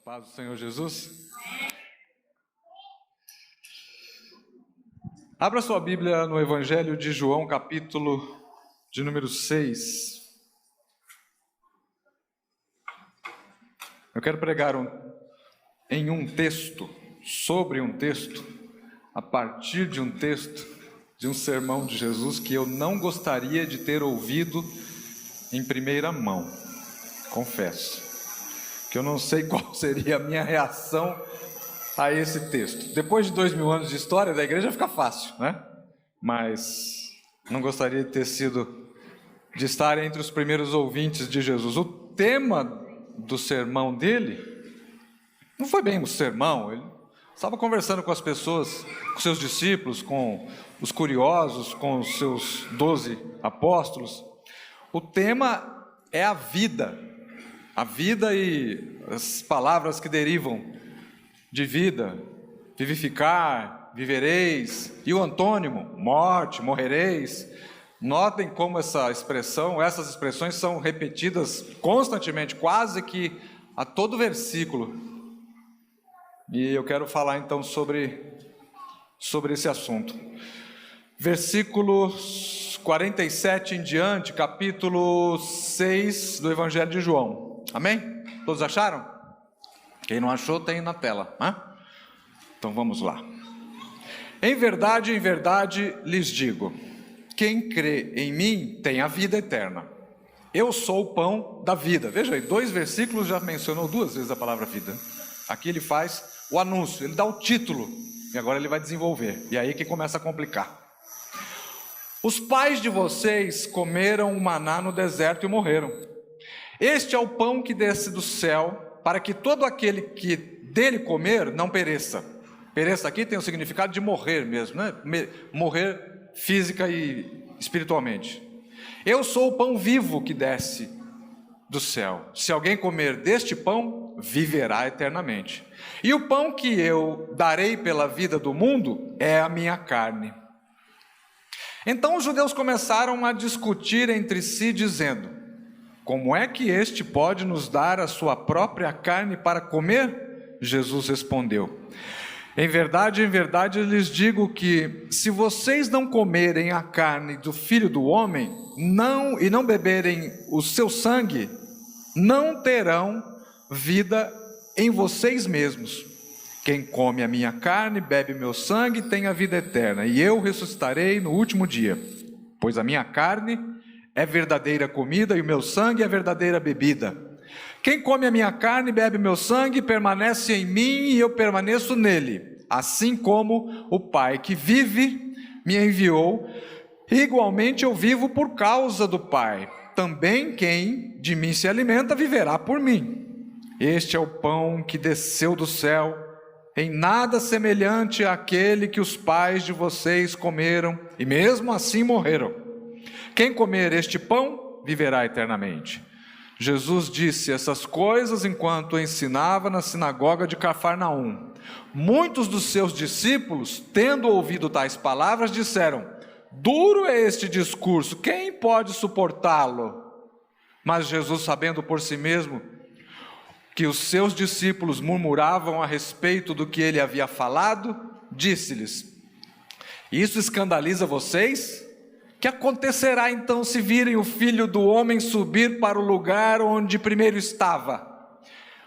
Paz do Senhor Jesus. Abra sua Bíblia no Evangelho de João, capítulo de número 6. Eu quero pregar em um texto, sobre um texto, a partir de um texto, de um sermão de Jesus que eu não gostaria de ter ouvido em primeira mão, confesso. Que eu não sei qual seria a minha reação a esse texto. Depois de 2000 anos de história da igreja fica fácil, né? Mas não gostaria de estar entre os primeiros ouvintes de Jesus. O tema do sermão dele não foi bem um sermão, ele estava conversando com as pessoas, com seus discípulos, com os curiosos, com os seus 12 apóstolos. O tema é a vida e as palavras que derivam de vida, vivificar, vivereis, e o antônimo, morte, morrereis. Notem como essas expressões são repetidas constantemente, quase que a todo versículo. E eu quero falar então sobre esse assunto. Versículos 47 em diante, capítulo 6 do Evangelho de João. Amém? Todos acharam? Quem não achou tem na tela, né? Então vamos lá. Em verdade lhes digo, quem crê em mim tem a vida eterna. Eu sou o pão da vida. Veja aí, 2 versículos já mencionou 2 vezes a palavra vida. Aqui ele faz o anúncio, ele dá o título, e agora ele vai desenvolver. E aí que começa a complicar. Os pais de vocês comeram o maná no deserto e morreram. Este é o pão que desce do céu, para que todo aquele que dele comer não pereça. Pereça aqui tem o significado de morrer mesmo, né? Morrer física e espiritualmente. Eu sou o pão vivo que desce do céu. Se alguém comer deste pão, viverá eternamente. E o pão que eu darei pela vida do mundo é a minha carne. Então os judeus começaram a discutir entre si, dizendo: como é que este pode nos dar a sua própria carne para comer? Jesus respondeu: em verdade lhes digo que, se vocês não comerem a carne do Filho do Homem, e não beberem o seu sangue, não terão vida em vocês mesmos. Quem come a minha carne, bebe meu sangue, tem a vida eterna, e eu ressuscitarei no último dia. Pois a minha carne é verdadeira comida e o meu sangue é verdadeira bebida. Quem come a minha carne e bebe meu sangue permanece em mim e eu permaneço nele. Assim como o Pai que vive me enviou, igualmente eu vivo por causa do Pai. Também quem de mim se alimenta viverá por mim. Este é o pão que desceu do céu, em nada semelhante àquele que os pais de vocês comeram e mesmo assim morreram. Quem comer este pão, viverá eternamente. Jesus disse essas coisas enquanto ensinava na sinagoga de Cafarnaum. Muitos dos seus discípulos, tendo ouvido tais palavras, disseram: duro é este discurso, quem pode suportá-lo? Mas Jesus, sabendo por si mesmo que os seus discípulos murmuravam a respeito do que ele havia falado, disse-lhes: isso escandaliza vocês? Que acontecerá então se virem o Filho do Homem subir para o lugar onde primeiro estava?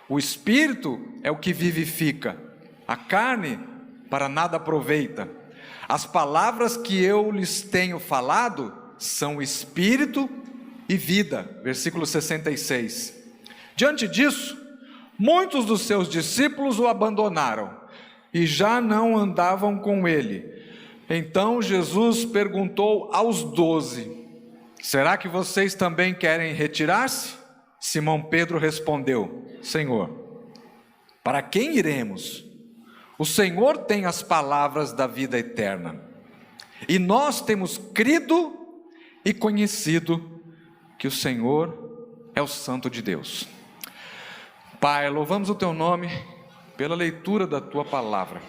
O Espírito é o que vivifica, a carne para nada aproveita. As palavras que eu lhes tenho falado são Espírito e vida. Versículo 66. Diante disso, muitos dos seus discípulos o abandonaram e já não andavam com ele. Então Jesus perguntou aos 12: será que vocês também querem retirar-se? Simão Pedro respondeu: Senhor, para quem iremos? O Senhor tem as palavras da vida eterna, e nós temos crido e conhecido que o Senhor é o Santo de Deus. Pai, louvamos o teu nome pela leitura da tua palavra.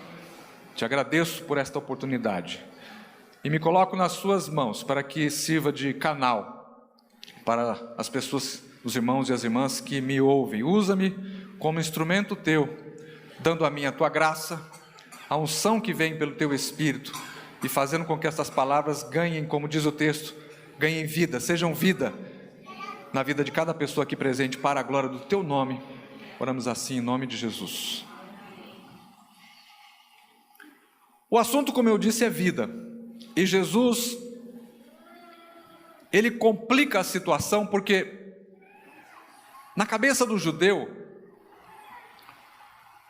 Te agradeço por esta oportunidade e me coloco nas suas mãos para que sirva de canal para as pessoas, os irmãos e as irmãs que me ouvem. Usa-me como instrumento teu, dando a mim a tua graça, a unção que vem pelo teu Espírito, e fazendo com que essas palavras ganhem, como diz o texto, ganhem vida, sejam vida na vida de cada pessoa aqui presente, para a glória do teu nome. Oramos assim em nome de Jesus. O assunto, como eu disse, é vida, e Jesus, ele complica a situação, porque na cabeça do judeu,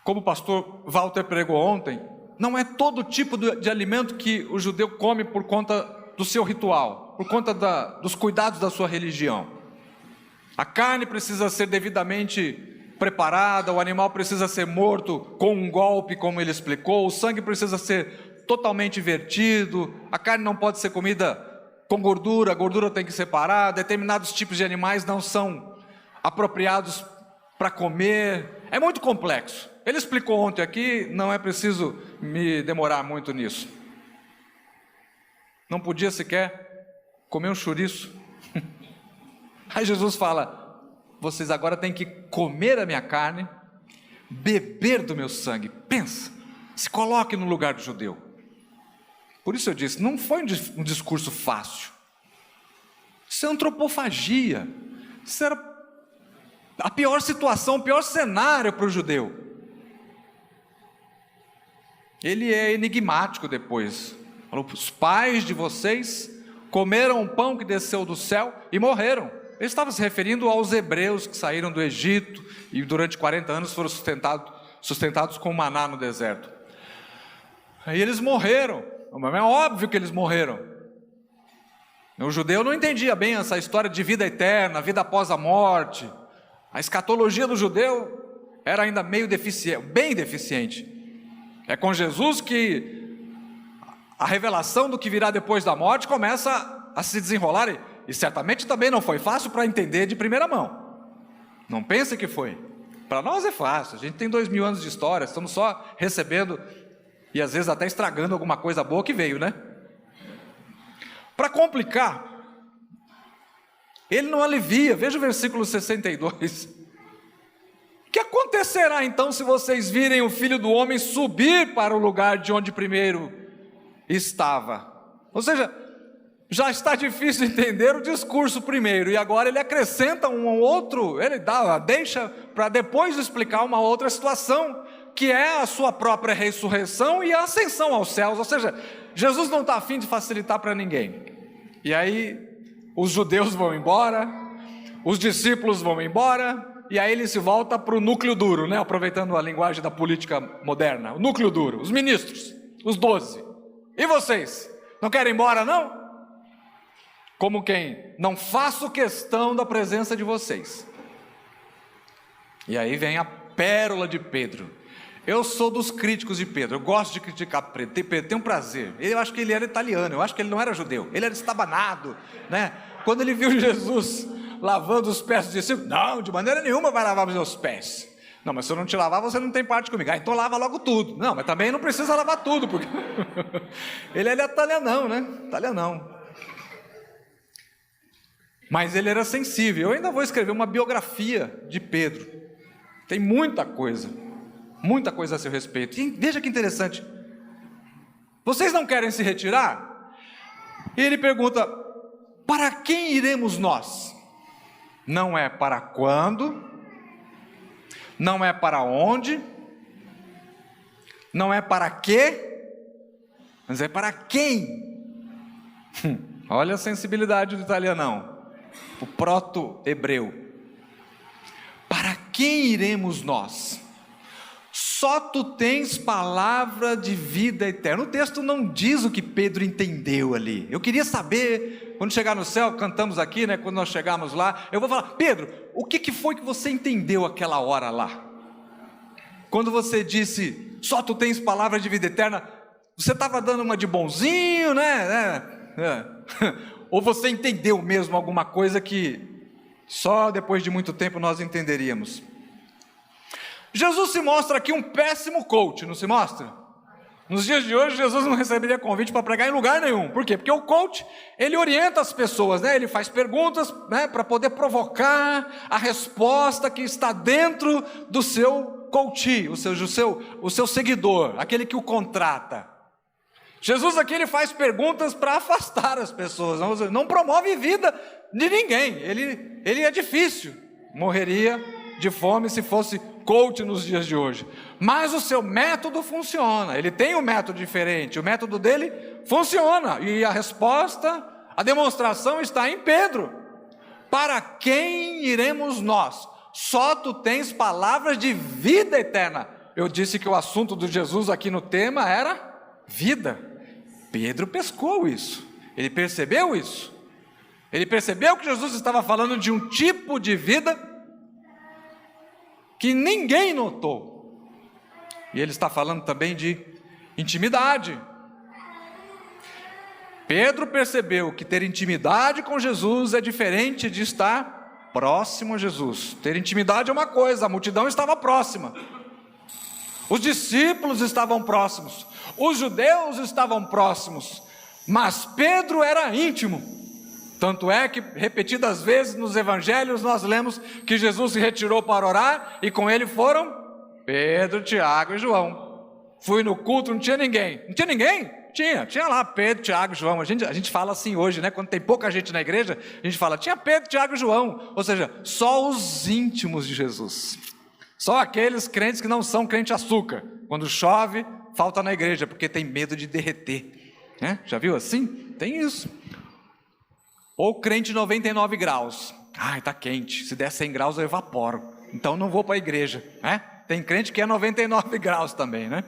como o pastor Walter pregou ontem, não é todo tipo de alimento que o judeu come por conta do seu ritual, por conta dos cuidados da sua religião. A carne precisa ser devidamente preparada, o animal precisa ser morto com um golpe, como ele explicou, o sangue precisa ser totalmente vertido, a carne não pode ser comida com gordura, a gordura tem que separar, determinados tipos de animais não são apropriados para comer, é muito complexo. Ele explicou ontem aqui, não é preciso me demorar muito nisso. Não podia sequer comer um chouriço. Aí Jesus fala, vocês agora têm que comer a minha carne, beber do meu sangue. Pensa, se coloque no lugar do judeu. Por isso eu disse, não foi um discurso fácil. Isso é antropofagia. Isso era a pior situação, o pior cenário para o judeu. Ele é enigmático depois. Falou, os pais de vocês comeram um pão que desceu do céu e morreram. Ele estava se referindo aos hebreus que saíram do Egito e durante 40 anos foram sustentados com maná no deserto. Aí eles morreram, mas é óbvio que eles morreram. O judeu não entendia bem essa história de vida eterna, vida após a morte. A escatologia do judeu era ainda meio deficiente, bem deficiente. É com Jesus que a revelação do que virá depois da morte começa a se desenrolar, e certamente também não foi fácil para entender de primeira mão. Não pense que foi. Para nós é fácil, a gente tem 2000 anos de história, estamos só recebendo e às vezes até estragando alguma coisa boa que veio, né? Para complicar, ele não alivia. Veja o versículo 62. O que acontecerá então se vocês virem o Filho do Homem subir para o lugar de onde primeiro estava? Ou seja, já está difícil entender o discurso primeiro, e agora ele acrescenta um outro, ele deixa para depois explicar uma outra situação, que é a sua própria ressurreição e a ascensão aos céus. Ou seja, Jesus não está a fim de facilitar para ninguém. E aí os judeus vão embora, os discípulos vão embora, e aí ele se volta para o núcleo duro, né? Aproveitando a linguagem da política moderna, o núcleo duro, os ministros, os 12. E vocês? Não querem ir embora, não? Como quem? Não faço questão da presença de vocês. E aí vem a pérola de Pedro. Eu sou dos críticos de Pedro, eu gosto de criticar Pedro, tenho um prazer. Eu acho que ele era italiano, eu acho que ele não era judeu, ele era estabanado, né? Quando ele viu Jesus lavando os pés dos discípulos, não, de maneira nenhuma vai lavar os meus pés. Não, mas se eu não te lavar, você não tem parte comigo. Então lava logo tudo. Não, mas também não precisa lavar tudo, porque ele é italianão, né? Italianão. Mas ele era sensível. Eu ainda vou escrever uma biografia de Pedro. Tem muita coisa a seu respeito. E veja que interessante. Vocês não querem se retirar? E ele pergunta, para quem iremos nós? Não é para quando, não é para onde, não é para quê, mas é para quem. Olha a sensibilidade do italianão, o proto-hebreu. Para quem iremos nós? Só tu tens palavra de vida eterna. O texto não diz o que Pedro entendeu ali. Eu queria saber, quando chegar no céu, cantamos aqui, né? Quando nós chegarmos lá, eu vou falar, Pedro, o que foi que você entendeu aquela hora lá? Quando você disse, só tu tens palavra de vida eterna, você estava dando uma de bonzinho, né? Ou você entendeu mesmo alguma coisa que só depois de muito tempo nós entenderíamos? Jesus se mostra aqui um péssimo coach, não se mostra? Nos dias de hoje, Jesus não receberia convite para pregar em lugar nenhum. Por quê? Porque o coach, ele orienta as pessoas, né? Ele faz perguntas, né, para poder provocar a resposta que está dentro do seu coach, o seu seguidor, aquele que o contrata. Jesus aqui, ele faz perguntas para afastar as pessoas, não promove vida de ninguém. Ele é difícil, morreria de fome se fosse coach nos dias de hoje, mas o seu método funciona. Ele tem um método diferente, o método dele funciona, e a resposta, a demonstração está em Pedro. Para quem iremos nós? Só tu tens palavras de vida eterna. Eu disse que o assunto de Jesus aqui no tema era vida. Pedro pescou isso, ele percebeu isso, ele percebeu que Jesus estava falando de um tipo de vida que ninguém notou, e ele está falando também de intimidade. Pedro percebeu que ter intimidade com Jesus é diferente de estar próximo a Jesus. Ter intimidade é uma coisa, a multidão estava próxima, os discípulos estavam próximos, os judeus estavam próximos, mas Pedro era íntimo. Tanto é que repetidas vezes nos evangelhos nós lemos que Jesus se retirou para orar, e com ele foram Pedro, Tiago e João. Fui no culto, não tinha ninguém. Não tinha ninguém? Tinha lá Pedro, Tiago e João. A gente fala assim hoje, né? Quando tem pouca gente na igreja, a gente fala, tinha Pedro, Tiago e João. Ou seja, só os íntimos de Jesus. Só aqueles crentes que não são crente açúcar. Quando chove, falta na igreja, porque tem medo de derreter. Né? Já viu assim? Tem isso. Ou crente 99 graus. Ai, está quente, se der 100 graus eu evaporo, então não vou para a igreja, né? Tem crente que é 99 graus também, né?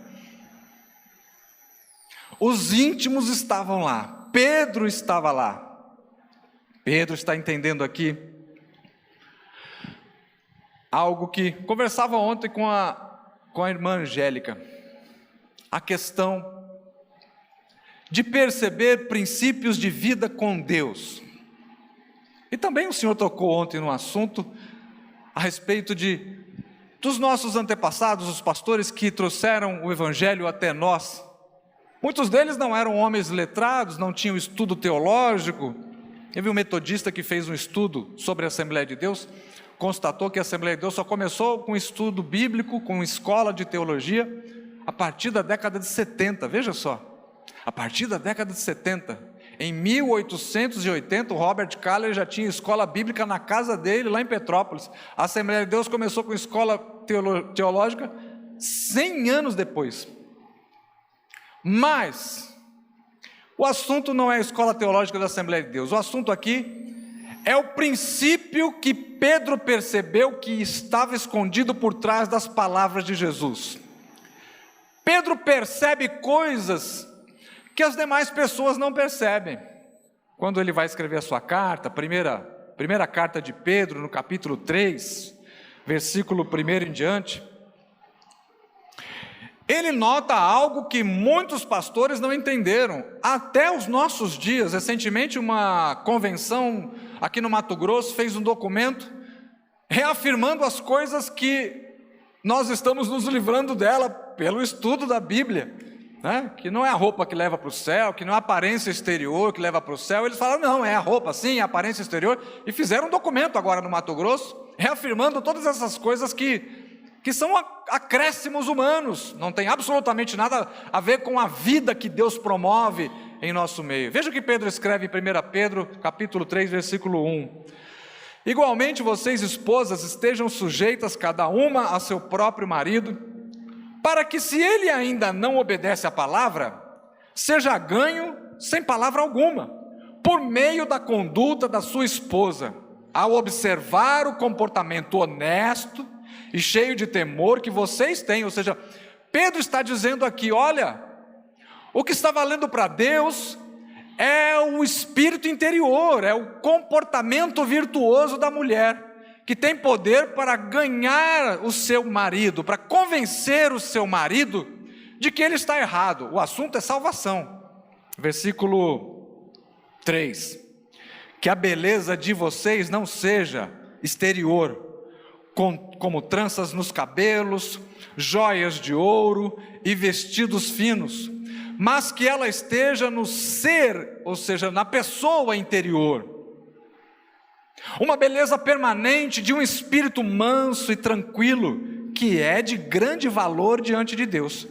Os íntimos estavam lá, Pedro estava lá. Pedro está entendendo aqui algo que conversava ontem com a irmã Angélica, a questão de perceber princípios de vida com Deus. E também o Senhor tocou ontem no assunto a respeito dos nossos antepassados, os pastores que trouxeram o Evangelho até nós. Muitos deles não eram homens letrados, não tinham estudo teológico. Teve um metodista que fez um estudo sobre a Assembleia de Deus, constatou que a Assembleia de Deus só começou com estudo bíblico, com escola de teologia, a partir da década de 70, veja só, a partir da década de 70. Em 1880, o Robert Caller já tinha escola bíblica na casa dele, lá em Petrópolis. A Assembleia de Deus começou com escola teológica 100 anos depois. Mas o assunto não é a escola teológica da Assembleia de Deus. O assunto aqui é o princípio que Pedro percebeu que estava escondido por trás das palavras de Jesus. Pedro percebe coisas que as demais pessoas não percebem. Quando ele vai escrever a sua carta, primeira carta de Pedro, no capítulo 3, versículo 1 em diante, ele nota algo que muitos pastores não entenderam, até os nossos dias. Recentemente uma convenção aqui no Mato Grosso fez um documento reafirmando as coisas que nós estamos nos livrando dela pelo estudo da Bíblia. Né? Que não é a roupa que leva para o céu, que não é a aparência exterior que leva para o céu. Eles falaram, não, é a roupa sim, a aparência exterior, e fizeram um documento agora no Mato Grosso, reafirmando todas essas coisas que são acréscimos humanos, não tem absolutamente nada a ver com a vida que Deus promove em nosso meio. Veja o que Pedro escreve em 1 Pedro, capítulo 3, versículo 1. Igualmente vocês, esposas, estejam sujeitas cada uma a seu próprio marido, para que, se ele ainda não obedece à palavra, seja ganho sem palavra alguma, por meio da conduta da sua esposa, ao observar o comportamento honesto e cheio de temor que vocês têm. Ou seja, Pedro está dizendo aqui, olha, o que está valendo para Deus é o espírito interior, é o comportamento virtuoso da mulher, que tem poder para ganhar o seu marido, para convencer o seu marido de que ele está errado. O assunto é salvação. Versículo 3. Que a beleza de vocês não seja exterior, como tranças nos cabelos, joias de ouro e vestidos finos, mas que ela esteja no ser, ou seja, na pessoa interior. Uma beleza permanente de um espírito manso e tranquilo, que é de grande valor diante de Deus.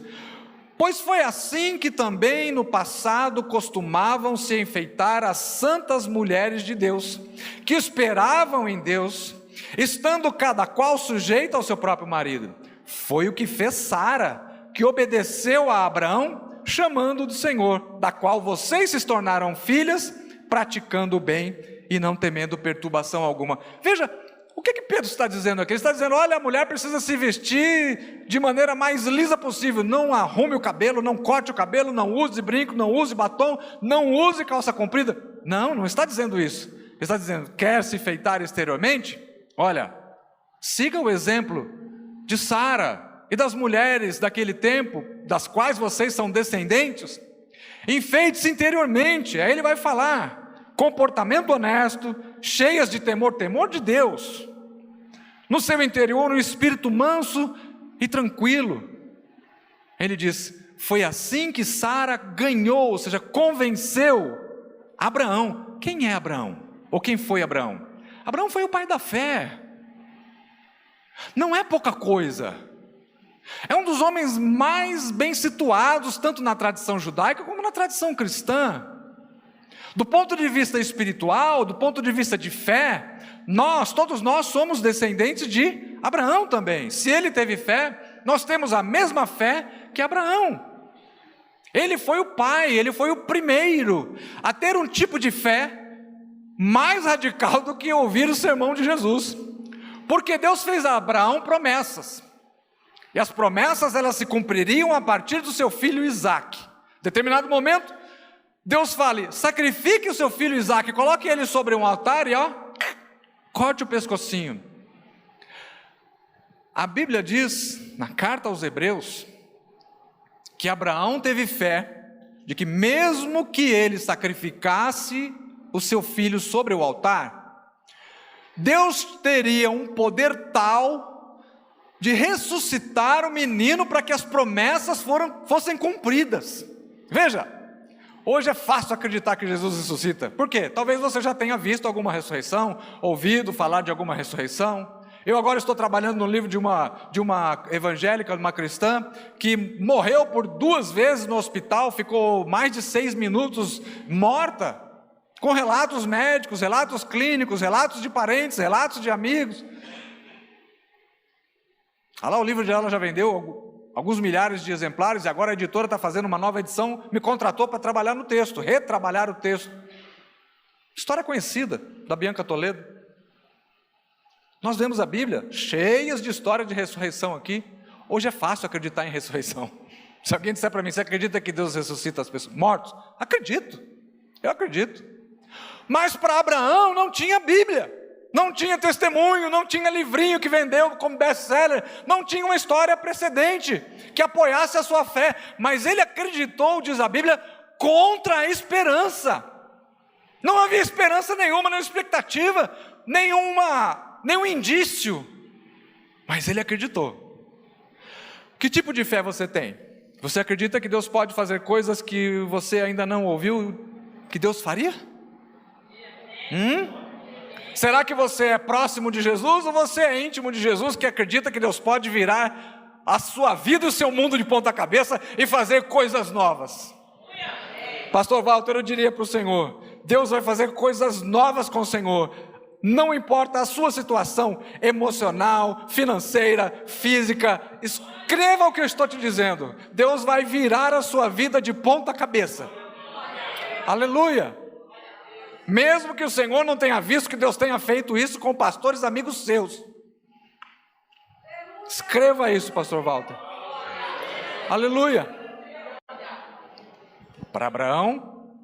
Pois foi assim que também no passado costumavam se enfeitar as santas mulheres de Deus, que esperavam em Deus, estando cada qual sujeita ao seu próprio marido. Foi o que fez Sara, que obedeceu a Abraão, chamando do Senhor, da qual vocês se tornaram filhas, praticando o bem e não temendo perturbação alguma. Veja, o que Pedro está dizendo aqui? Ele está dizendo, olha, a mulher precisa se vestir de maneira mais lisa possível, não arrume o cabelo, não corte o cabelo, não use brinco, não use batom, não use calça comprida. Não está dizendo isso. Ele está dizendo, quer se enfeitar exteriormente? Olha, siga o exemplo de Sara e das mulheres daquele tempo, das quais vocês são descendentes. Enfeite-se interiormente. Aí ele vai falar, comportamento honesto, cheias de temor de Deus. No seu interior um espírito manso e tranquilo. Ele diz, foi assim que Sara ganhou, ou seja, convenceu Abraão. Quem é Abraão? Ou quem foi Abraão? Abraão foi o pai da fé. Não é pouca coisa. É um dos homens mais bem situados, tanto na tradição judaica como na tradição cristã. Do ponto de vista espiritual, do ponto de vista de fé, todos nós somos descendentes de Abraão também. Se ele teve fé, nós temos a mesma fé que Abraão. Ele foi o pai, ele foi o primeiro a ter um tipo de fé mais radical do que ouvir o sermão de Jesus. Porque Deus fez a Abraão promessas. E as promessas, elas se cumpririam a partir do seu filho Isaque. Em determinado momento, Deus fala, sacrifique o seu filho Isaque, coloque ele sobre um altar e corte o pescocinho. A Bíblia diz, na carta aos Hebreus, que Abraão teve fé, de que mesmo que ele sacrificasse o seu filho sobre o altar, Deus teria um poder tal de ressuscitar o menino para que as promessas fossem cumpridas. Veja, hoje é fácil acreditar que Jesus ressuscita. Por quê? Talvez você já tenha visto alguma ressurreição, ouvido falar de alguma ressurreição. Eu agora estou trabalhando no livro de uma evangélica, uma cristã, que morreu por 2 vezes no hospital, ficou mais de 6 minutos morta, com relatos médicos, relatos clínicos, relatos de parentes, relatos de amigos. Olha lá, o livro dela já vendeu alguns milhares de exemplares, e agora a editora está fazendo uma nova edição, me contratou para trabalhar no texto, retrabalhar o texto. História conhecida, da Bianca Toledo. Nós vemos a Bíblia cheias de história de ressurreição aqui. Hoje é fácil acreditar em ressurreição. Se alguém disser para mim, você acredita que Deus ressuscita as pessoas mortos? Acredito, eu acredito. Mas para Abraão não tinha Bíblia, não tinha testemunho, não tinha livrinho que vendeu como best-seller, não tinha uma história precedente que apoiasse a sua fé, mas ele acreditou, diz a Bíblia, contra a esperança. Não havia esperança nenhuma, nenhuma expectativa, nenhum indício, mas ele acreditou. Que tipo de fé você tem? Você acredita que Deus pode fazer coisas que você ainda não ouviu que Deus faria? Será que você é próximo de Jesus ou você é íntimo de Jesus que acredita que Deus pode virar a sua vida e o seu mundo de ponta cabeça e fazer coisas novas? Pastor Walter, eu diria para o Senhor, Deus vai fazer coisas novas com o Senhor. Não importa a sua situação emocional, financeira, física, escreva o que eu estou te dizendo. Deus vai virar a sua vida de ponta cabeça. Aleluia! Mesmo que o Senhor não tenha visto que Deus tenha feito isso com pastores amigos seus. Escreva isso, pastor Walter. Aleluia! Para Abraão,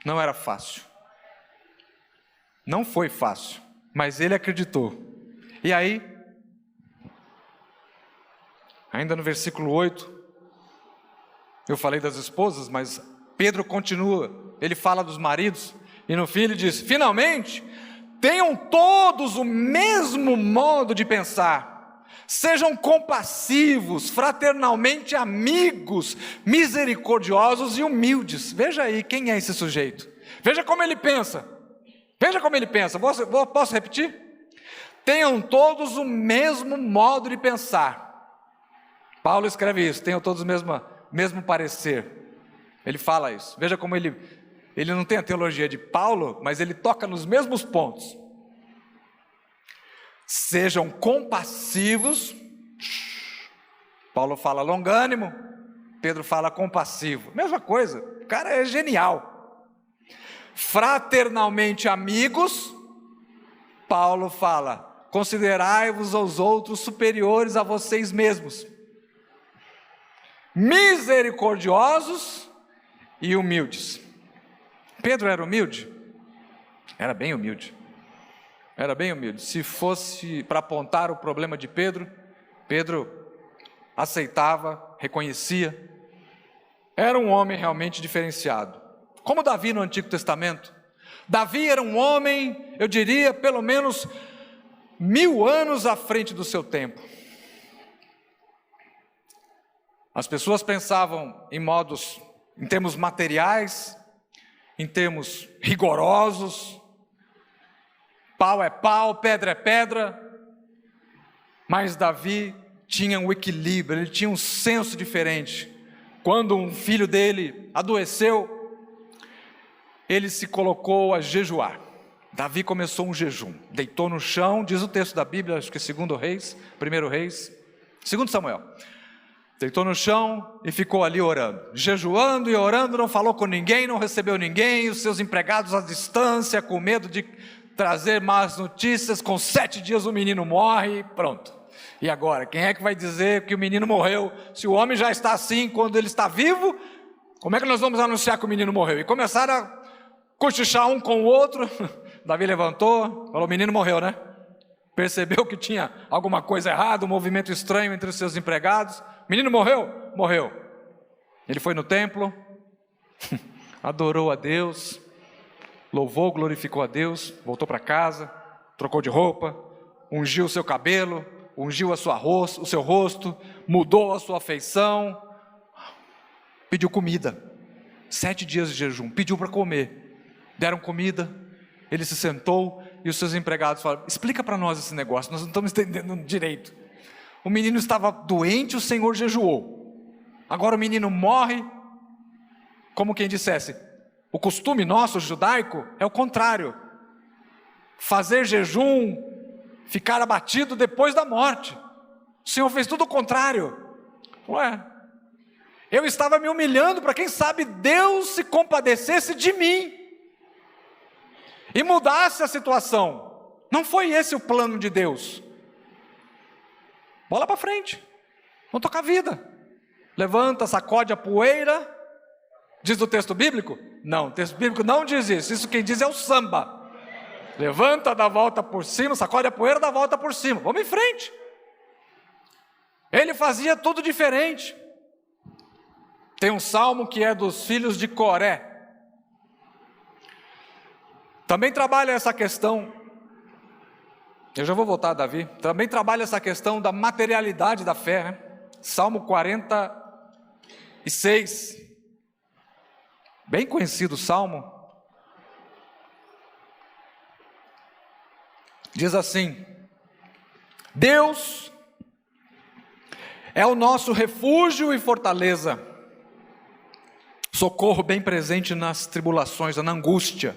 não era fácil. Não foi fácil, mas ele acreditou. E aí, ainda no versículo 8, eu falei das esposas, mas Pedro continua, ele fala dos maridos, e no fim ele diz, finalmente, Tenham todos o mesmo modo de pensar. Sejam compassivos, fraternalmente amigos, misericordiosos e humildes. Veja aí quem é esse sujeito. Veja como ele pensa. Veja como ele pensa. Posso repetir? Tenham todos o mesmo modo de pensar. Paulo escreve isso. Tenham todos o mesmo parecer. Ele fala isso. Veja como ele não tem a teologia de Paulo, mas ele toca nos mesmos pontos. Sejam compassivos. Paulo fala longânimo, Pedro fala compassivo. Mesma coisa, o cara é genial. Fraternalmente amigos, Paulo fala, considerai-vos aos outros superiores a vocês mesmos. Misericordiosos e humildes. Pedro era humilde? Era bem humilde. Era bem humilde. Se fosse para apontar o problema de Pedro, Pedro aceitava, reconhecia. Era um homem realmente diferenciado. Como Davi no Antigo Testamento. Davi era um homem, eu diria, pelo menos 1000 anos à frente do seu tempo. As pessoas pensavam em termos materiais, em termos rigorosos. Pau é pau, pedra é pedra, mas Davi tinha um equilíbrio, ele tinha um senso diferente. Quando um filho dele adoeceu, ele se colocou a jejuar. Davi começou um jejum, deitou no chão, diz o texto da Bíblia, acho que é 2 Reis, 1 Reis, 2 Samuel. Deitou no chão e ficou ali orando, jejuando e orando, não falou com ninguém, não recebeu ninguém, os seus empregados à distância, com medo de trazer más notícias. Com 7 dias o menino morre e pronto. E agora, quem é que vai dizer que o menino morreu? Se o homem já está assim quando ele está vivo, como é que nós vamos anunciar que o menino morreu? E começaram a cochichar um com o outro. Davi levantou, falou, o menino morreu, né? Percebeu que tinha alguma coisa errada, um movimento estranho entre os seus empregados. O menino morreu? Morreu. Ele foi no templo, adorou a Deus, louvou, glorificou a Deus, voltou para casa, trocou de roupa, ungiu o seu cabelo, ungiu o seu rosto, mudou a sua feição, pediu comida. 7 dias de jejum, pediu para comer. Deram comida, ele se sentou e os seus empregados falaram, explica para nós esse negócio, nós não estamos entendendo direito. O menino estava doente, o Senhor jejuou. Agora o menino morre, como quem dissesse, o costume nosso judaico é o contrário. Fazer jejum, ficar abatido depois da morte. O Senhor fez tudo o contrário. Ué, eu estava me humilhando para quem sabe Deus se compadecesse de mim e mudasse a situação. Não foi esse o plano de Deus. Bola para frente, vamos tocar a vida. Levanta, sacode a poeira. Diz o texto bíblico? Não, o texto bíblico não diz isso. Isso quem diz é o samba. Levanta, dá a volta por cima, sacode a poeira, dá a volta por cima. Vamos em frente. Ele fazia tudo diferente. Tem um salmo que é dos filhos de Coré. Também trabalha essa questão. Eu já vou voltar a Davi. Também trabalha essa questão da materialidade da fé, né? Salmo 46. Bem conhecido o salmo. Diz assim: Deus é o nosso refúgio e fortaleza, socorro bem presente nas tribulações, na angústia.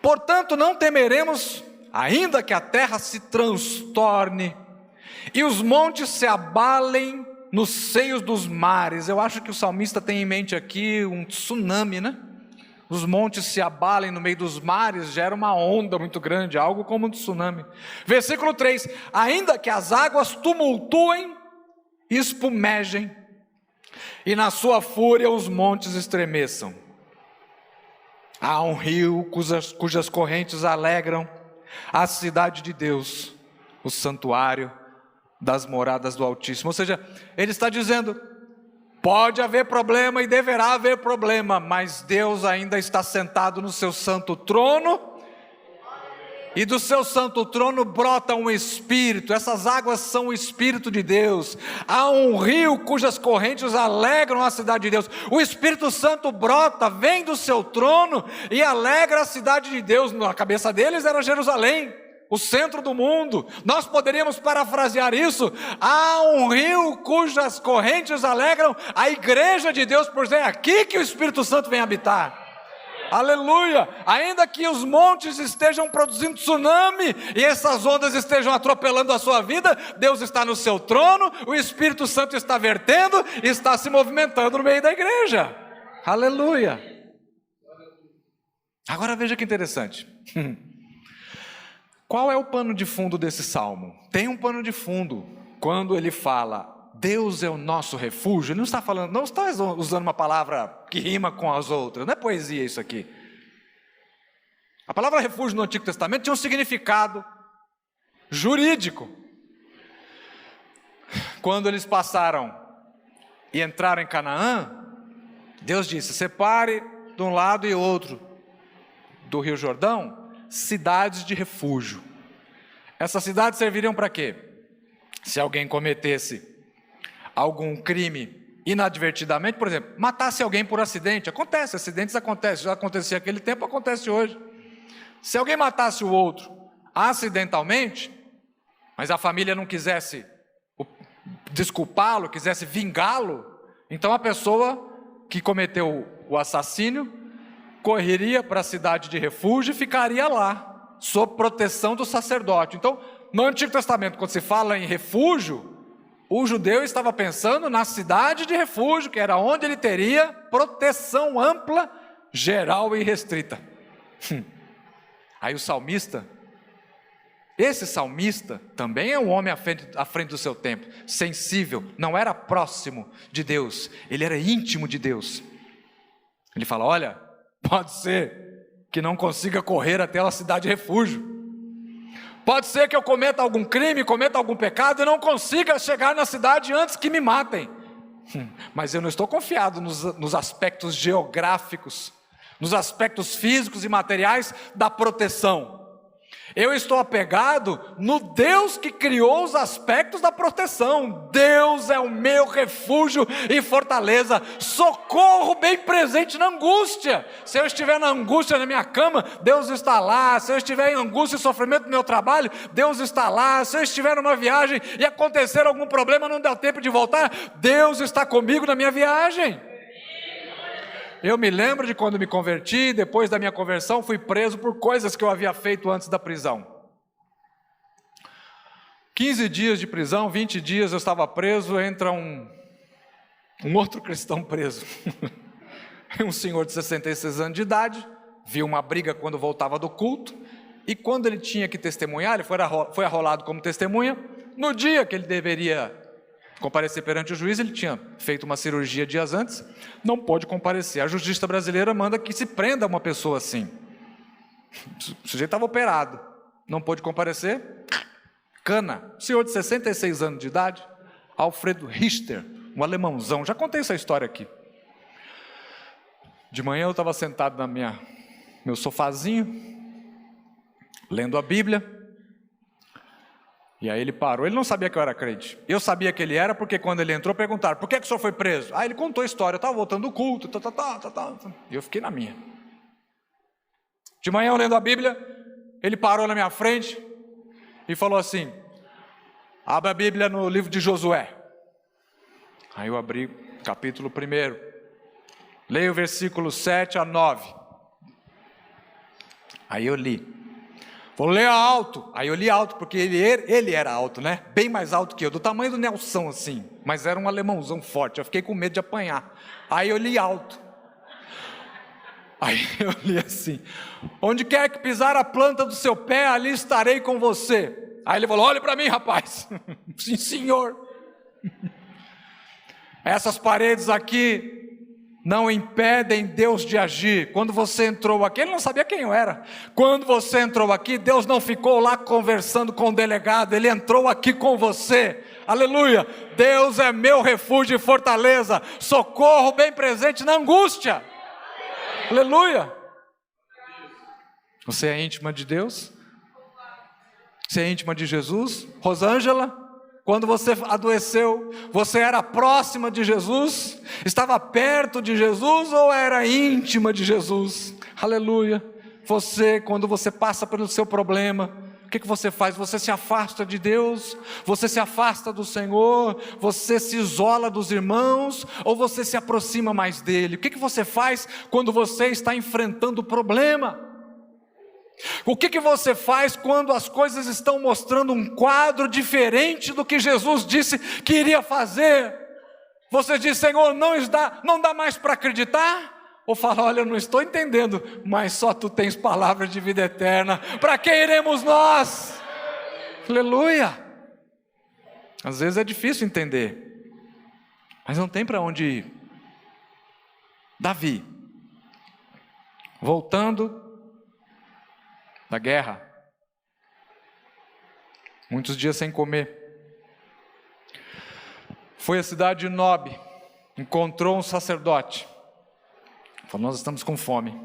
Portanto, não temeremos, ainda que a terra se transtorne e os montes se abalem nos seios dos mares. Eu acho que o salmista tem em mente aqui um tsunami, né? Os montes se abalem no meio dos mares, gera uma onda muito grande, algo como um tsunami. Versículo 3: ainda que as águas tumultuem e espumejem, e na sua fúria os montes estremeçam. Há um rio cujas correntes alegram a cidade de Deus, o santuário das moradas do Altíssimo. Ou seja, ele está dizendo, pode haver problema e deverá haver problema, mas Deus ainda está sentado no seu santo trono E do seu santo trono brota um Espírito, essas águas são o Espírito de Deus. Há um rio cujas correntes alegram a cidade de Deus. O Espírito Santo brota, vem do seu trono e alegra a cidade de Deus. Na cabeça deles era Jerusalém, o centro do mundo. Nós poderíamos parafrasear isso: há um rio cujas correntes alegram a igreja de Deus, por ser aqui que o Espírito Santo vem habitar. Aleluia! Ainda que os montes estejam produzindo tsunami e essas ondas estejam atropelando a sua vida, Deus está no seu trono, o Espírito Santo está vertendo e está se movimentando no meio da igreja. Aleluia! Agora veja que interessante. Qual é o pano de fundo desse salmo? Tem um pano de fundo quando ele fala: Deus é o nosso refúgio. Ele não está falando, não está usando uma palavra que rima com as outras, não é poesia isso aqui. A palavra refúgio no Antigo Testamento tinha um significado jurídico. Quando eles passaram e entraram em Canaã, Deus disse: separe de um lado e outro do Rio Jordão cidades de refúgio. Essas cidades serviriam para quê? Se alguém cometesse algum crime inadvertidamente, por exemplo, matasse alguém por acidente. Acontece, acidentes acontecem, já acontecia naquele tempo, acontece hoje. Se alguém matasse o outro acidentalmente, mas a família não quisesse desculpá-lo, quisesse vingá-lo, então a pessoa que cometeu o assassínio correria para a cidade de refúgio e ficaria lá, sob proteção do sacerdote. Então, no Antigo Testamento, quando se fala em refúgio, o judeu estava pensando na cidade de refúgio, que era onde ele teria proteção ampla, geral e restrita. Aí o salmista, esse salmista também é um homem à frente do seu tempo, sensível, não era próximo de Deus, ele era íntimo de Deus. Ele fala: olha, pode ser que não consiga correr até a cidade de refúgio. Pode ser que eu cometa algum crime, cometa algum pecado e não consiga chegar na cidade antes que me matem. Mas eu não estou confiado nos aspectos geográficos, nos aspectos físicos e materiais da proteção. Eu estou apegado no Deus que criou os aspectos da proteção. Deus é o meu refúgio e fortaleza, socorro bem presente na angústia. Se eu estiver na angústia na minha cama, Deus está lá. Se eu estiver em angústia e sofrimento no meu trabalho, Deus está lá. Se eu estiver numa viagem e acontecer algum problema, não der tempo de voltar, Deus está comigo na minha viagem. Eu me lembro de quando me converti, depois da minha conversão, fui preso por coisas que eu havia feito antes da prisão. 15 dias de prisão, 20 dias eu estava preso, entra um outro cristão preso. Um senhor de 66 anos de idade, viu uma briga quando voltava do culto, e quando ele tinha que testemunhar, ele foi arrolado como testemunha. No dia que ele deveria comparecer perante o juiz, ele tinha feito uma cirurgia dias antes, não pôde comparecer. A justiça brasileira manda que se prenda uma pessoa assim. O sujeito estava operado, não pôde comparecer, cana. Senhor de 66 anos de idade, Alfredo Richter, um alemãozão, já contei essa história aqui. De manhã eu estava sentado na meu sofazinho, lendo a Bíblia, e aí ele parou. Ele não sabia que eu era crente. Eu sabia que ele era, porque quando ele entrou, perguntaram: por que o senhor foi preso? Aí ele contou a história: eu estava voltando do culto, e eu fiquei na minha. De manhã, eu lendo a Bíblia, ele parou na minha frente e falou assim: abra a Bíblia no livro de Josué. Aí eu abri capítulo 1, leio o versículo 7 a 9. Aí eu li. Vou ler alto. Aí eu li alto, porque ele era alto, né? Bem mais alto que eu, do tamanho do Nelson, assim. Mas era um alemãozão forte, eu fiquei com medo de apanhar. Aí eu li alto. Aí eu li assim: onde quer que pisar a planta do seu pé, ali estarei com você. Aí ele falou: olhe para mim, rapaz. Sim, senhor. Essas paredes aqui não impedem Deus de agir. Quando você entrou aqui, ele não sabia quem eu era. Quando você entrou aqui, Deus não ficou lá conversando com o delegado, Ele entrou aqui com você. Aleluia! Deus é meu refúgio e fortaleza, socorro bem presente na angústia. Aleluia! Você é íntima de Deus? Você é íntima de Jesus? Rosângela, quando você adoeceu, você era próxima de Jesus? Estava perto de Jesus ou era íntima de Jesus? Aleluia. Você, quando você passa pelo seu problema, o que você faz? Você se afasta de Deus? Você se afasta do Senhor? Você se isola dos irmãos? Ou você se aproxima mais dele? O que você faz quando você está enfrentando o problema? O que você faz quando as coisas estão mostrando um quadro diferente do que Jesus disse que iria fazer? Você diz: Senhor, não dá mais para acreditar? Ou fala: olha, eu não estou entendendo, mas só tu tens palavras de vida eterna, para quem iremos nós? Aleluia! Às vezes é difícil entender, mas não tem para onde ir. Davi, voltando da guerra, muitos dias sem comer, foi à cidade de Nob, encontrou um sacerdote, falou: nós estamos com fome,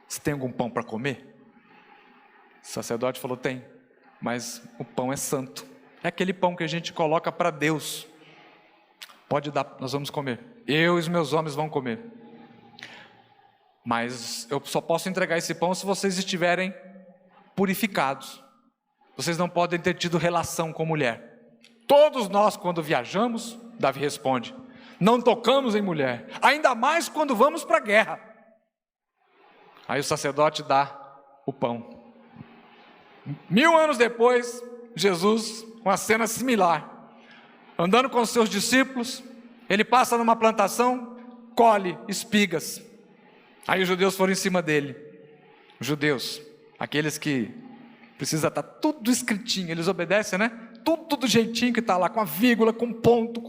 você tem algum pão para comer? O sacerdote falou: tem, mas o pão é santo, é aquele pão que a gente coloca para Deus, pode dar, nós vamos comer, eu e os meus homens vão comer, mas eu só posso entregar esse pão se vocês estiverem purificados, vocês não podem ter tido relação com mulher. Todos nós, quando viajamos, Davi responde, não tocamos em mulher, ainda mais quando vamos para a guerra. Aí o sacerdote dá o pão. 1000 anos depois, Jesus, uma cena similar, andando com os seus discípulos, ele passa numa plantação, colhe espigas. Aí os judeus foram em cima dele. Os judeus, aqueles que precisa estar tudo escritinho, eles obedecem, né? Tudo do jeitinho que está lá, com a vírgula, com ponto.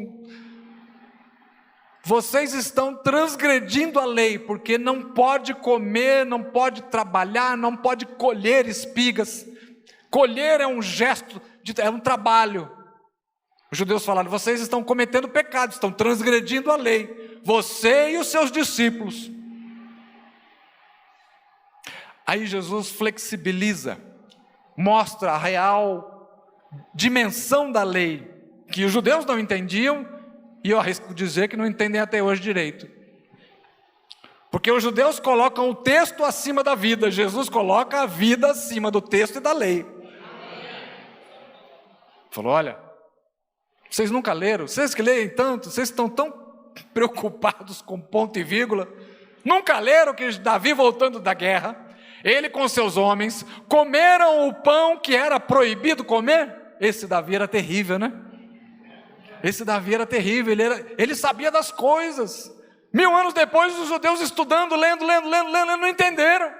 Vocês estão transgredindo a lei, porque não pode comer, não pode trabalhar, não pode colher espigas. Colher é um gesto, é um trabalho. Os judeus falaram: vocês estão cometendo pecado, estão transgredindo a lei. Você e os seus discípulos. Aí Jesus flexibiliza, mostra a real dimensão da lei, que os judeus não entendiam, e eu arrisco dizer que não entendem até hoje direito. Porque os judeus colocam o texto acima da vida, Jesus coloca a vida acima do texto e da lei. Falou: olha, vocês nunca leram, vocês que leem tanto, vocês estão tão preocupados com ponto e vírgula, nunca leram que Davi, voltando da guerra, ele com seus homens, comeram o pão que era proibido comer? Esse Davi era terrível, né? Esse Davi era terrível, ele sabia das coisas. 1000 anos depois, os judeus estudando, lendo, não entenderam.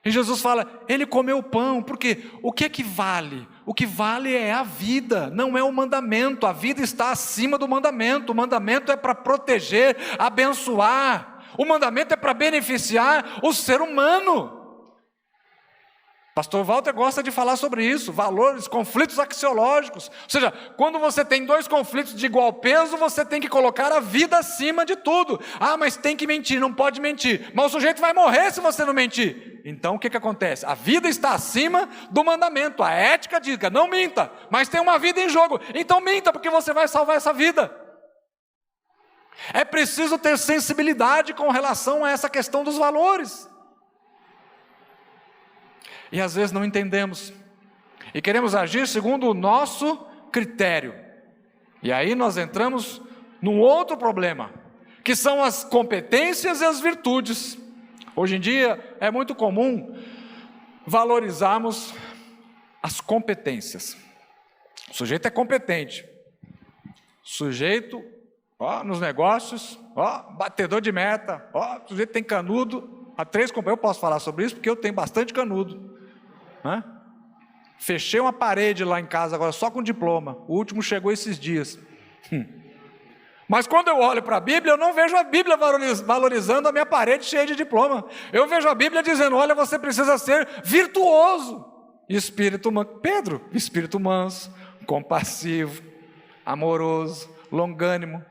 E Jesus fala: ele comeu o pão, porque o que é que vale? O que vale é a vida, não é o mandamento. A vida está acima do mandamento. O mandamento é para proteger, abençoar. O mandamento é para beneficiar o ser humano. Pastor Walter gosta de falar sobre isso, valores, conflitos axiológicos. Ou seja, quando você tem 2 conflitos de igual peso, você tem que colocar a vida acima de tudo. Ah, mas tem que mentir, não pode mentir. Mas o sujeito vai morrer se você não mentir. Então o que acontece? A vida está acima do mandamento. A ética diz: não minta, mas tem uma vida em jogo. Então minta, porque você vai salvar essa vida. É preciso ter sensibilidade com relação a essa questão dos valores. E às vezes não entendemos, e queremos agir segundo o nosso critério, e aí nós entramos num outro problema, que são as competências e as virtudes. Hoje em dia é muito comum valorizarmos as competências. O sujeito é competente, o sujeito, nos negócios, batedor de meta, o sujeito tem canudo. Há 3 companheiros, eu posso falar sobre isso porque eu tenho bastante canudo. Fechei uma parede lá em casa agora só com diploma, o último chegou esses dias. Mas quando eu olho para a Bíblia, eu não vejo a Bíblia valorizando a minha parede cheia de diploma. Eu vejo a Bíblia dizendo: olha, você precisa ser virtuoso, espírito manso, compassivo, amoroso, longânimo,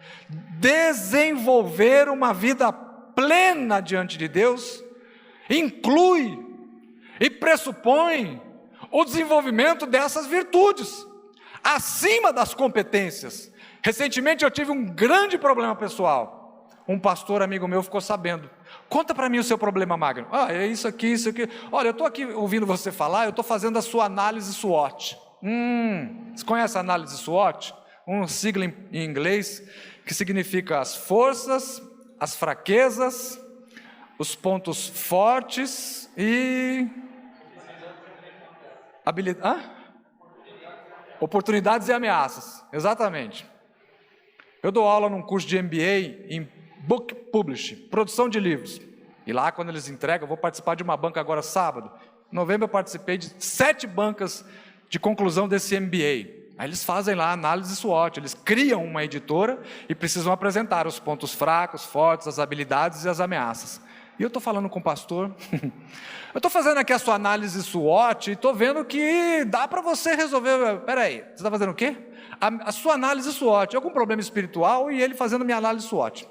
desenvolver uma vida plena diante de Deus, inclui e pressupõe o desenvolvimento dessas virtudes, acima das competências. Recentemente eu tive um grande problema pessoal. Um pastor amigo meu ficou sabendo. Conta para mim o seu problema, Magno. É isso aqui, isso aqui. Olha, eu estou aqui ouvindo você falar, eu estou fazendo a sua análise SWOT. Você conhece a análise SWOT? Um sigla em inglês que significa as forças, as fraquezas, os pontos fortes e oportunidades e ameaças. Exatamente. Eu dou aula num curso de MBA em Book Publishing, produção de livros. E lá, quando eles entregam, eu vou participar de uma banca agora sábado. Em novembro eu participei de 7 bancas de conclusão desse MBA. Aí eles fazem lá a análise SWOT, eles criam uma editora e precisam apresentar os pontos fracos, fortes, as habilidades e as ameaças. E eu estou falando com o pastor, eu estou fazendo aqui a sua análise SWOT e estou vendo que dá para você resolver. Peraí, você está fazendo o quê? A sua análise SWOT, algum problema espiritual e ele fazendo minha análise SWOT.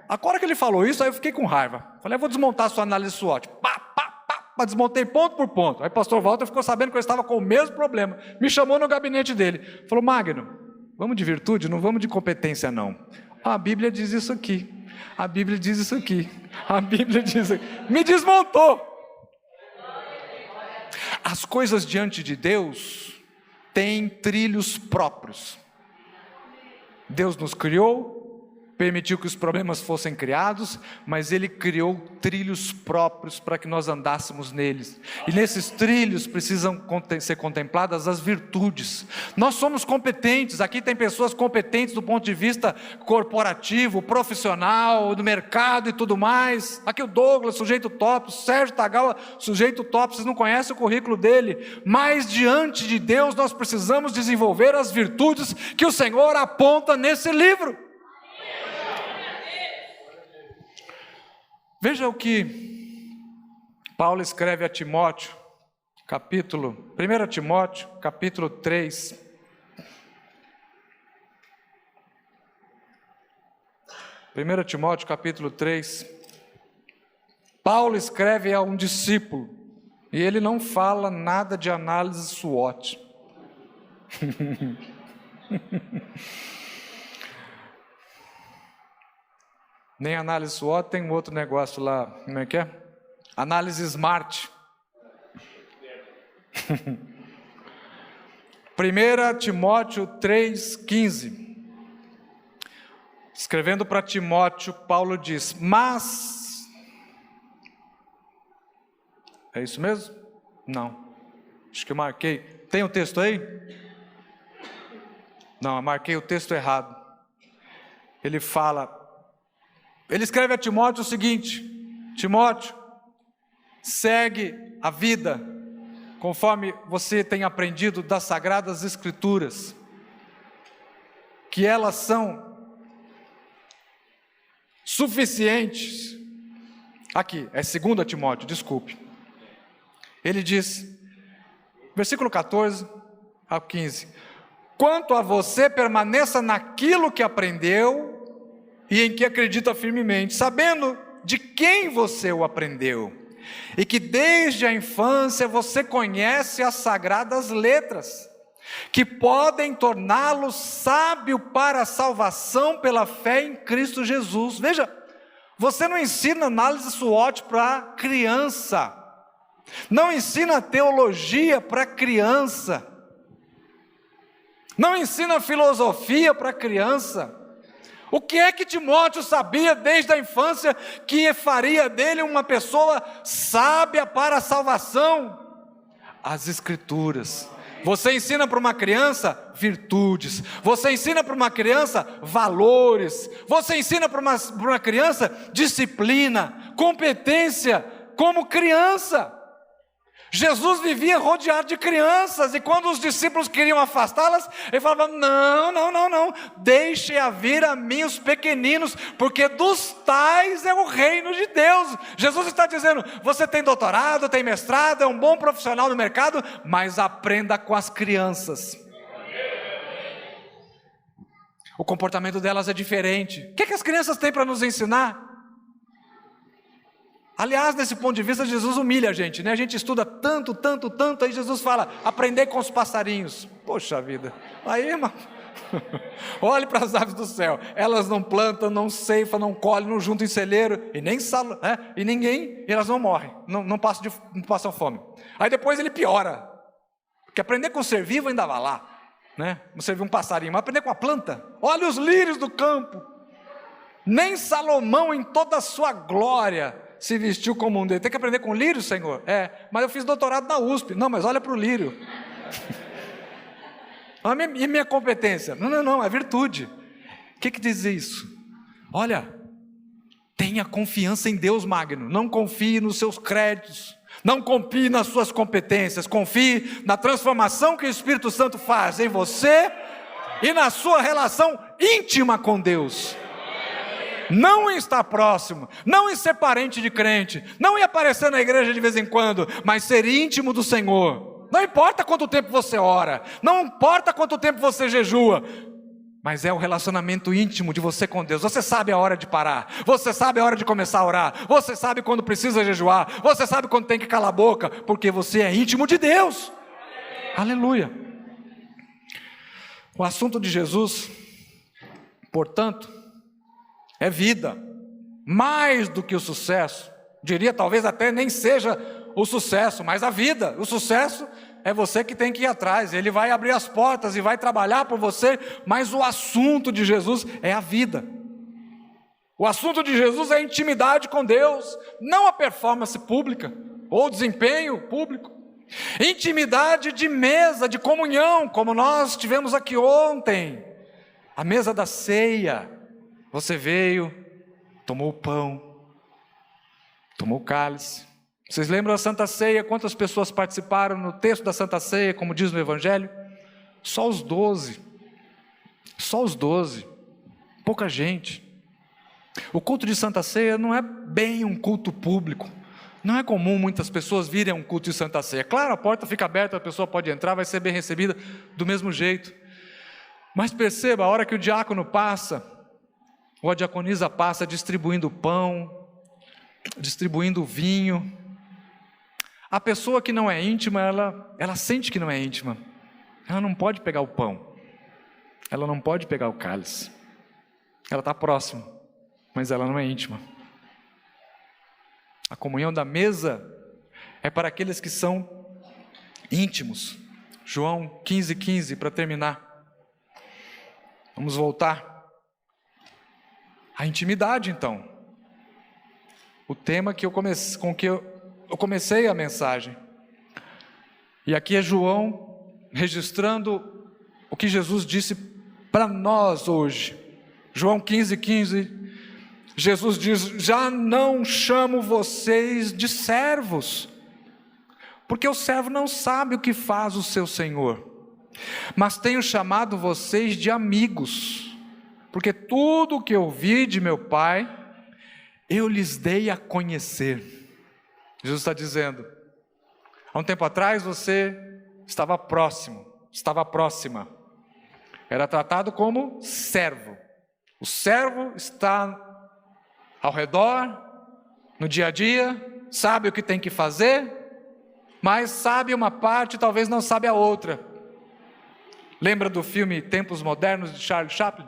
A hora que ele falou isso, aí eu fiquei com raiva. Falei, eu vou desmontar a sua análise SWOT. Desmontei ponto por ponto. Aí o pastor Walter ficou sabendo que eu estava com o mesmo problema. Me chamou no gabinete dele. Falou, Magno, vamos de virtude, não vamos de competência não. A Bíblia diz isso aqui. A Bíblia diz isso aqui. A Bíblia diz isso aqui. Me desmontou. As coisas diante de Deus têm trilhos próprios. Deus nos criou, permitiu que os problemas fossem criados, mas Ele criou trilhos próprios para que nós andássemos neles. E nesses trilhos precisam ser contempladas as virtudes. Nós somos competentes, aqui tem pessoas competentes do ponto de vista corporativo, profissional, do mercado e tudo mais. Aqui o Douglas, sujeito top, o Sérgio Tagawa, sujeito top, vocês não conhecem o currículo dele. Mas diante de Deus nós precisamos desenvolver as virtudes que o Senhor aponta nesse livro. Veja o que Paulo escreve a Timóteo, 1 Timóteo, capítulo 3. 1 Timóteo, capítulo 3. Paulo escreve a um discípulo, e ele não fala nada de análise SWOT. Nem análise SWOT, tem um outro negócio lá, como é que é? Análise SMART. 1 Timóteo 3,15. Escrevendo para Timóteo, Paulo diz, mas... É isso mesmo? Não. Acho que eu marquei. Tem o texto aí? Não, eu marquei o texto errado. Ele escreve a Timóteo o seguinte: Timóteo, segue a vida conforme você tem aprendido das Sagradas Escrituras, que elas são suficientes. Aqui, é 2 Timóteo, desculpe. Ele diz, versículo 14 ao 15: quanto a você, permaneça naquilo que aprendeu e em que acredita firmemente, sabendo de quem você o aprendeu, e que desde a infância você conhece as sagradas letras, que podem torná-lo sábio para a salvação pela fé em Cristo Jesus. Veja, você não ensina análise SWOT para criança, não ensina teologia para criança, não ensina filosofia para criança. O que é que Timóteo sabia desde a infância que faria dele uma pessoa sábia para a salvação? As Escrituras. Você ensina para uma criança virtudes, você ensina para uma criança valores, você ensina para uma criança disciplina, competência como criança. Jesus vivia rodeado de crianças, e quando os discípulos queriam afastá-las, ele falava, não, deixe vir a mim os pequeninos, porque dos tais é o reino de Deus. Jesus está dizendo, você tem doutorado, tem mestrado, é um bom profissional no mercado, mas aprenda com as crianças. O comportamento delas é diferente. O que as crianças têm para nos ensinar? Aliás, desse ponto de vista, Jesus humilha a gente, né? A gente estuda tanto, tanto, tanto, aí Jesus fala, aprender com os passarinhos. Poxa vida, aí, irmão, olhe para as aves do céu, elas não plantam, não ceifam, não colhem, não juntam em celeiro, e nem e elas não morrem, não passam fome. Aí depois ele piora, porque aprender com o ser vivo ainda vai lá, né? Não servir um passarinho, mas aprender com a planta, olha os lírios do campo, nem Salomão em toda a sua glória se vestiu como um deles. Tem que aprender com lírio, Senhor? Mas eu fiz doutorado na USP. Não, mas olha para o lírio. E minha competência? Não, é virtude. O que diz isso? Olha, tenha confiança em Deus, Magno. Não confie nos seus créditos. Não confie nas suas competências. Confie na transformação que o Espírito Santo faz em você e na sua relação íntima com Deus. Não em estar próximo, não em ser parente de crente, não em aparecer na igreja de vez em quando, mas ser íntimo do Senhor. Não importa quanto tempo você ora, não importa quanto tempo você jejua, mas é o relacionamento íntimo de você com Deus. Você sabe a hora de parar, você sabe a hora de começar a orar, você sabe quando precisa jejuar, você sabe quando tem que calar a boca, porque você é íntimo de Deus. Aleluia. O assunto de Jesus, portanto, é vida, mais do que o sucesso. Diria, talvez até nem seja o sucesso, mas a vida. O sucesso é você que tem que ir atrás, ele vai abrir as portas e vai trabalhar por você, mas o assunto de Jesus é a vida. O assunto de Jesus é a intimidade com Deus, não a performance pública, ou desempenho público. Intimidade de mesa, de comunhão, como nós tivemos aqui ontem, a mesa da ceia. Você veio, tomou o pão, tomou o cálice. Vocês lembram da Santa Ceia? Quantas pessoas participaram no texto da Santa Ceia, como diz no Evangelho? Só os 12. Só os 12. Pouca gente. O culto de Santa Ceia não é bem um culto público. Não é comum muitas pessoas virem a um culto de Santa Ceia. Claro, a porta fica aberta, a pessoa pode entrar, vai ser bem recebida do mesmo jeito. Mas perceba, a hora que o diácono passa, ou a diaconisa passa distribuindo pão, distribuindo vinho, a pessoa que não é íntima, ela sente que não é íntima, ela não pode pegar o pão, ela não pode pegar o cálice, ela está próxima, mas ela não é íntima. A comunhão da mesa é para aqueles que são íntimos. João 15:15, para terminar. Vamos voltar. A intimidade, então, o tema com que eu comecei a mensagem, e aqui é João registrando o que Jesus disse para nós hoje. João 15:15, Jesus diz: já não chamo vocês de servos, porque o servo não sabe o que faz o seu senhor, mas tenho chamado vocês de amigos, porque tudo o que eu vi de meu Pai, eu lhes dei a conhecer. Jesus está dizendo, há um tempo atrás você estava próximo, estava próxima, era tratado como servo. O servo está ao redor, no dia a dia, sabe o que tem que fazer, mas sabe uma parte, talvez não sabe a outra. Lembra do filme Tempos Modernos, de Charlie Chaplin?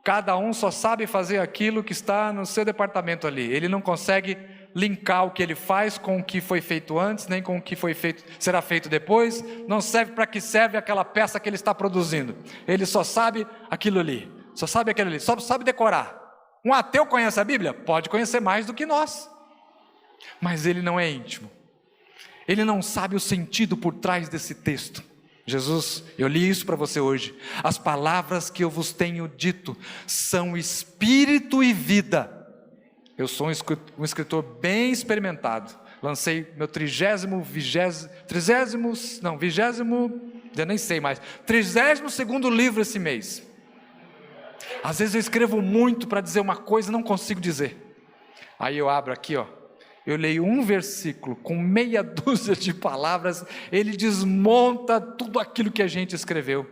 Cada um só sabe fazer aquilo que está no seu departamento ali. Ele não consegue linkar o que ele faz com o que foi feito antes, nem com o que será feito depois. Não serve para que serve aquela peça que ele está produzindo. Ele só sabe aquilo ali, só sabe decorar. Um ateu conhece a Bíblia? Pode conhecer mais do que nós, mas ele não é íntimo. Ele não sabe o sentido por trás desse texto. Jesus, eu li isso para você hoje. As palavras que eu vos tenho dito são espírito e vida. Eu sou um escritor bem experimentado. Lancei meu 32º livro esse mês. Às vezes eu escrevo muito para dizer uma coisa e não consigo dizer. Aí eu abro aqui, eu leio um versículo com meia dúzia de palavras, ele desmonta tudo aquilo que a gente escreveu.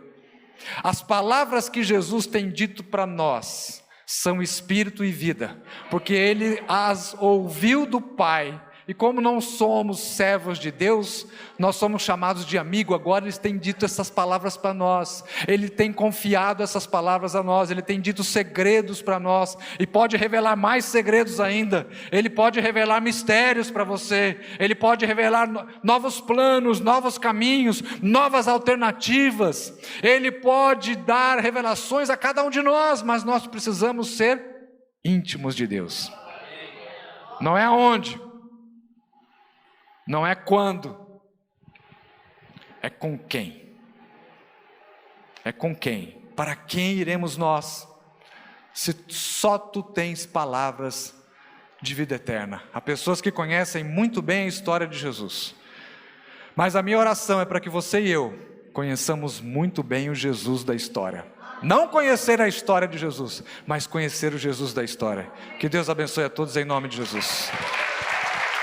As palavras que Jesus tem dito para nós são espírito e vida, porque ele as ouviu do Pai. E como não somos servos de Deus, nós somos chamados de amigo. Agora Ele tem dito essas palavras para nós, Ele tem confiado essas palavras a nós, Ele tem dito segredos para nós, e pode revelar mais segredos ainda. Ele pode revelar mistérios para você, Ele pode revelar novos planos, novos caminhos, novas alternativas. Ele pode dar revelações a cada um de nós, mas nós precisamos ser íntimos de Deus. Não é aonde, não é quando, é com quem. É com quem? Para quem iremos nós, se só tu tens palavras de vida eterna? Há pessoas que conhecem muito bem a história de Jesus, mas a minha oração é para que você e eu conheçamos muito bem o Jesus da história. Não conhecer a história de Jesus, mas conhecer o Jesus da história. Que Deus abençoe a todos em nome de Jesus.